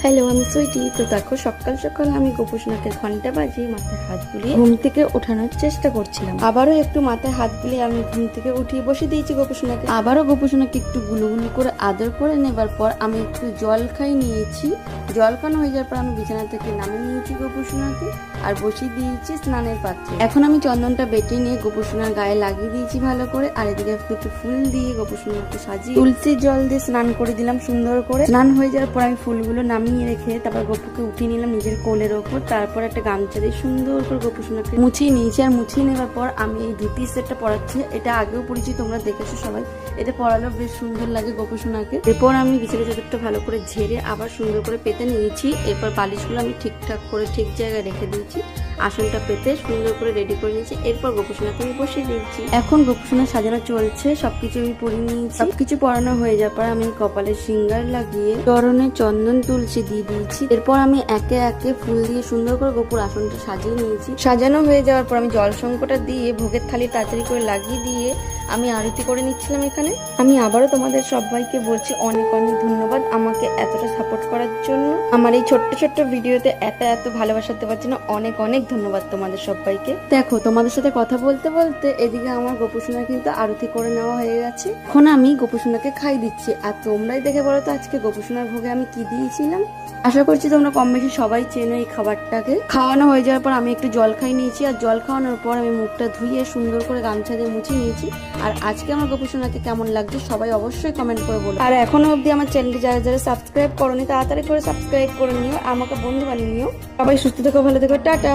Hello, আমি সুইটি। তো দেখো, সকাল সকাল আমি গোপুসোনাকে ঘন্টা বাজিয়ে মাথায় হাত বুলিয়ে ঘুম থেকে ওঠানোর চেষ্টা করছিলাম। আবারও একটু মাথায় হাত বুলিয়ে আমি ঘুম থেকে উঠিয়ে বসে দিয়েছি গোপুসোনাকে। আবারও গোপুসোনাকে একটু গুলুগুলু করে আদর করে নেবার পর আমি একটু জল খাই নিয়েছি। জল খানো হয়ে যাওয়ার পর আমি বিছানা থেকে নামিয়ে নিয়েছি গোপুসোনাকে আর বসিয়ে দিয়েছি স্নানের পাত্রে। এখন আমি চন্দনটা বেটে নিয়ে গোপুসোনার গায়ে লাগিয়ে দিয়েছি ভালো করে, আর এদিকে একটু ফুল দিয়ে গোপুসোনাকে সাজিয়ে তুলসীর জল দিয়ে স্নান করে দিলাম সুন্দর করে। স্নান হয়ে যাওয়ার পর আমি ফুলগুলো নামিয়ে রেখে তারপর গপুকে উঠিয়ে নিলাম নিজের কোলের ওপর। তারপর একটা গামছা দিয়ে সুন্দর করে গোপুসোনাকে মুছিয়ে নিয়েছি। আর মুছিয়ে নেওয়ার পর আমি এই ধুতি সেটটা পরাচ্ছি। এটা আগেও পরেছি, তোমরা দেখেছো সবাই। এটা পরালেও বেশ সুন্দর লাগে গোপুসোনাকে। এরপর আমি বিছানা চাদরটা ভালো করে ঝেড়ে আবার সুন্দর করে পেতে নিয়েছি। এরপর বালিশগুলো আমি ঠিকঠাক করে ঠিক জায়গায় রেখে দিয়েছি। আসনটা পেতে সুন্দর করে রেডি করে নিয়েছি। এরপর গোপুসোনাকে আমি বসিয়ে দিয়েছি। এখন গোপুসোনা সাজানো চলছে, সবকিছু আমি পরিয়ে নিয়েছি। সবকিছু পরানো হয়ে যাওয়ার পর আমি কপালে সিঙ্গার লাগিয়ে চরণে চন্দন তুলসী দিয়ে দিয়েছি। এরপর আমি একে একে ফুল দিয়ে সুন্দর করে গোপুর আসনটা সাজিয়ে নিয়েছি। সাজানো হয়ে যাওয়ার পর আমি জল সংকটা দিয়ে ভোগের থালি তাড়াতাড়ি করে লাগিয়ে দিয়ে আমি আরতি করে নিচ্ছিলাম এখানে। আমি আবারও তোমাদের সবাইকে বলছি অনেক অনেক ধন্যবাদ আমাকে এতটা সাপোর্ট করার জন্য। আমার এই ছোট্ট ছোট্ট ভিডিওতে এত ভালোবাসা দেওয়ার জন্য অনেক অনেক ধন্যবাদ তোমাদের সবাইকে। দেখো, তোমাদের সাথে কথা বলতে বলতে এদিকে আমার গোপুসোনা কিন্তু আরতি করে নেওয়া হয়ে গেছে। এখন আমি গোপুসোনাকে খাই দিচ্ছি। আর তোমরাই দেখে বলো তো আজকে গোপুসোনার ভোগে আমি কি দিয়েছিলাম। আশা করছি তোমরা কম বেশি সবাই চেনো এই খাবারটাকে। খাওয়ানো হয়ে যাওয়ার পর আমি একটু জল খাই নিয়েছি। আর জল খাওয়ানোর পর আমি মুখটা ধুয়ে সুন্দর করে গামছা দিয়ে মুছে নিয়েছি। আর আজকে আমার গোপুসোনাকে কেমন লাগছে সবাই অবশ্যই কমেন্ট করে বলো। আর এখনো অবধি আমার চ্যানেলটি যারা যারা সাবস্ক্রাইব করোনি তাড়াতাড়ি করে সাবস্ক্রাইব করে নিও, আমাকে বন্ধু বানিয়ে নিও। সবাই সুস্থ থেকো, ভালো থেকো, টাটা।